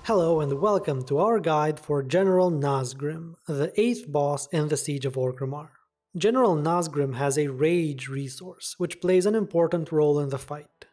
Hello and welcome to our guide for General Nazgrim, the 8th boss in the Siege of Orgrimmar. General Nazgrim has a Rage resource, which plays an important role in the fight.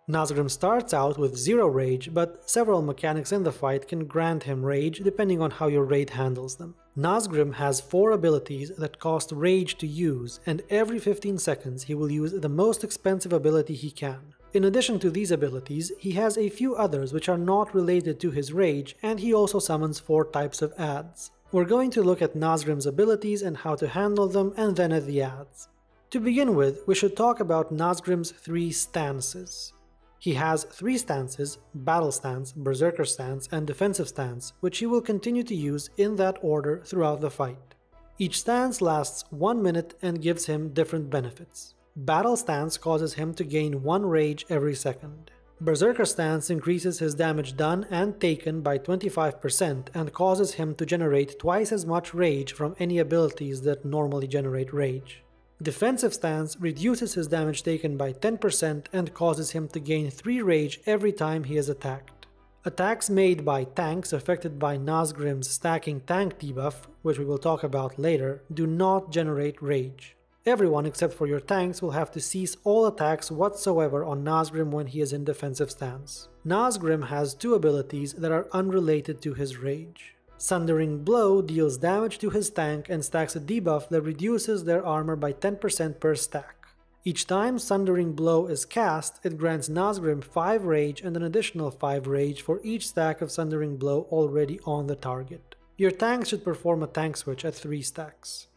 Nazgrim starts out with 0 Rage, but several mechanics in the fight can grant him Rage depending on how your raid handles them. Nazgrim has 4 abilities that cost Rage to use, and every 15 seconds he will use the most expensive ability he can. In addition to these abilities, he has a few others which are not related to his Rage, and he also summons 4 types of adds. We're going to look at Nazgrim's abilities and how to handle them, and then at the adds. To begin with, we should talk about Nazgrim's 3 stances. He has 3 stances: Battle Stance, Berserker Stance, and Defensive Stance, which he will continue to use in that order throughout the fight. Each stance lasts 1 minute and gives him different benefits. Battle Stance causes him to gain 1 Rage every second. Berserker Stance increases his damage done and taken by 25% and causes him to generate twice as much Rage from any abilities that normally generate Rage. Defensive Stance reduces his damage taken by 10% and causes him to gain 3 Rage every time he is attacked. Attacks made by tanks affected by Nazgrim's stacking tank debuff, which we will talk about later, do not generate Rage. Everyone except for your tanks will have to cease all attacks whatsoever on Nazgrim when he is in defensive stance. Nazgrim has 2 abilities that are unrelated to his Rage. Sundering Blow deals damage to his tank and stacks a debuff that reduces their armor by 10% per stack. Each time Sundering Blow is cast, it grants Nazgrim 5 Rage and an additional 5 Rage for each stack of Sundering Blow already on the target. Your tank should perform a tank switch at 3 stacks.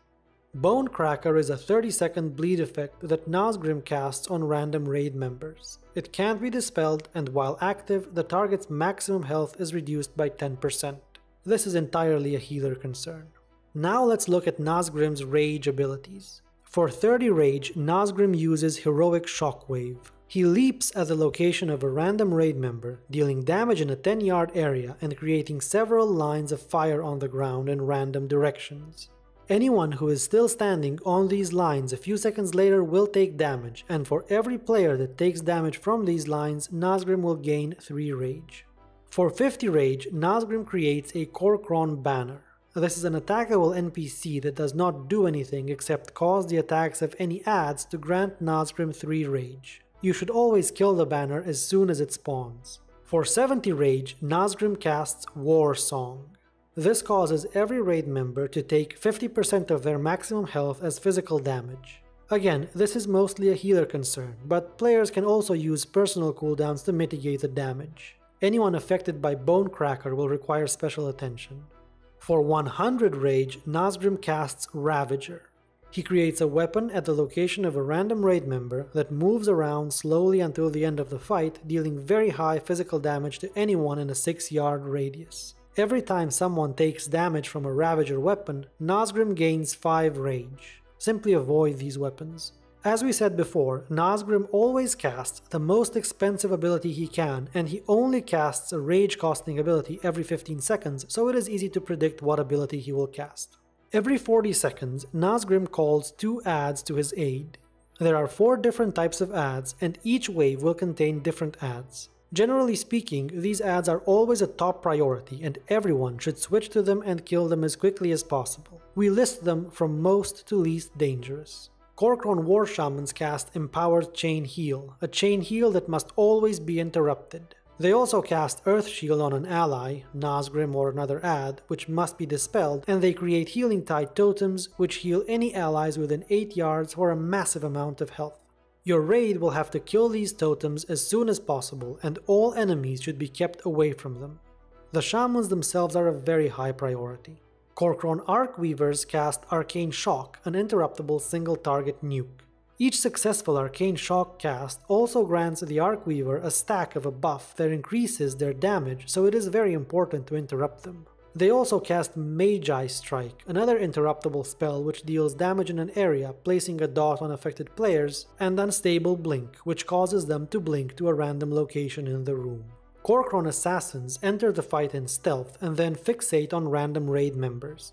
Bone Cracker is a 30-second bleed effect that Nazgrim casts on random raid members. It can't be dispelled, and while active, the target's maximum health is reduced by 10%. This is entirely a healer concern. Now let's look at Nazgrim's Rage abilities. For 30 Rage, Nazgrim uses Heroic Shockwave. He leaps at the location of a random raid member, dealing damage in a 10-yard area and creating several lines of fire on the ground in random directions. Anyone who is still standing on these lines a few seconds later will take damage, and for every player that takes damage from these lines, Nazgrim will gain 3 Rage. For 50 Rage, Nazgrim creates a Kor'kron Banner. This is an attackable NPC that does not do anything except cause the attacks of any adds to grant Nazgrim 3 Rage. You should always kill the banner as soon as it spawns. For 70 Rage, Nazgrim casts War Song. This causes every raid member to take 50% of their maximum health as physical damage. Again, this is mostly a healer concern, but players can also use personal cooldowns to mitigate the damage. Anyone affected by Bone Cracker will require special attention. For 100 Rage, Nazgrim casts Ravager. He creates a weapon at the location of a random raid member that moves around slowly until the end of the fight, dealing very high physical damage to anyone in a 6-yard radius. Every time someone takes damage from a Ravager weapon, Nazgrim gains 5 Rage. Simply avoid these weapons. As we said before, Nazgrim always casts the most expensive ability he can, and he only casts a Rage costing ability every 15 seconds, so it is easy to predict what ability he will cast. Every 40 seconds, Nazgrim calls 2 adds to his aid. There are 4 different types of adds, and each wave will contain different adds. Generally speaking, these adds are always a top priority, and everyone should switch to them and kill them as quickly as possible. We list them from most to least dangerous. Kor'kron War Shamans cast Empowered Chain Heal, a chain heal that must always be interrupted. They also cast Earth Shield on an ally, Nazgrim or another add, which must be dispelled, and they create Healing Tide Totems, which heal any allies within 8 yards for a massive amount of health. Your raid will have to kill these totems as soon as possible, and all enemies should be kept away from them. The shamans themselves are a very high priority. Kor'kron Arcweavers cast Arcane Shock, an interruptible single-target nuke. Each successful Arcane Shock cast also grants the Arcweaver a stack of a buff that increases their damage, so it is very important to interrupt them. They also cast Magi Strike, another interruptible spell which deals damage in an area, placing a dot on affected players, and Unstable Blink, which causes them to blink to a random location in the room. Kor'kron Assassins enter the fight in stealth and then fixate on random raid members.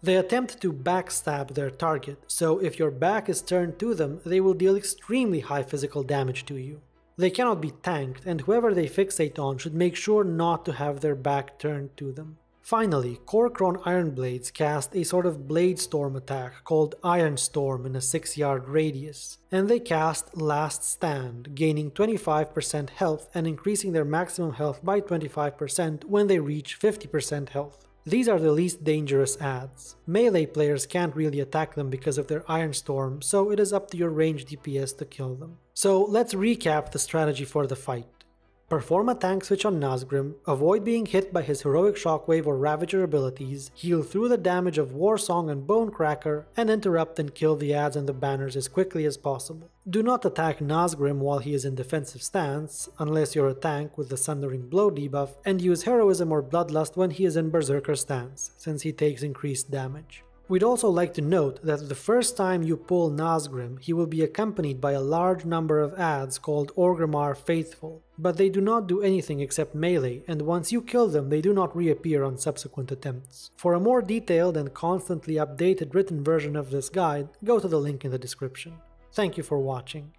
They attempt to backstab their target, so if your back is turned to them, they will deal extremely high physical damage to you. They cannot be tanked, and whoever they fixate on should make sure not to have their back turned to them. Finally, Kor'kron Ironblades cast a sort of Blade Storm attack called Iron Storm in a 6-yard radius, and they cast Last Stand, gaining 25% health and increasing their maximum health by 25% when they reach 50% health. These are the least dangerous adds. Melee players can't really attack them because of their Iron Storm, so it is up to your ranged DPS to kill them. So let's recap the strategy for the fight. Perform a tank switch on Nazgrim, avoid being hit by his Heroic Shockwave or Ravager abilities, heal through the damage of Warsong and Bonecracker, and interrupt and kill the adds and the banners as quickly as possible. Do not attack Nazgrim while he is in defensive stance, unless you're a tank with the Sundering Blow debuff, and use Heroism or Bloodlust when he is in Berserker stance, since he takes increased damage. We'd also like to note that the first time you pull Nazgrim, he will be accompanied by a large number of adds called Orgrimmar Faithful, but they do not do anything except melee, and once you kill them they do not reappear on subsequent attempts. For a more detailed and constantly updated written version of this guide, go to the link in the description. Thank you for watching.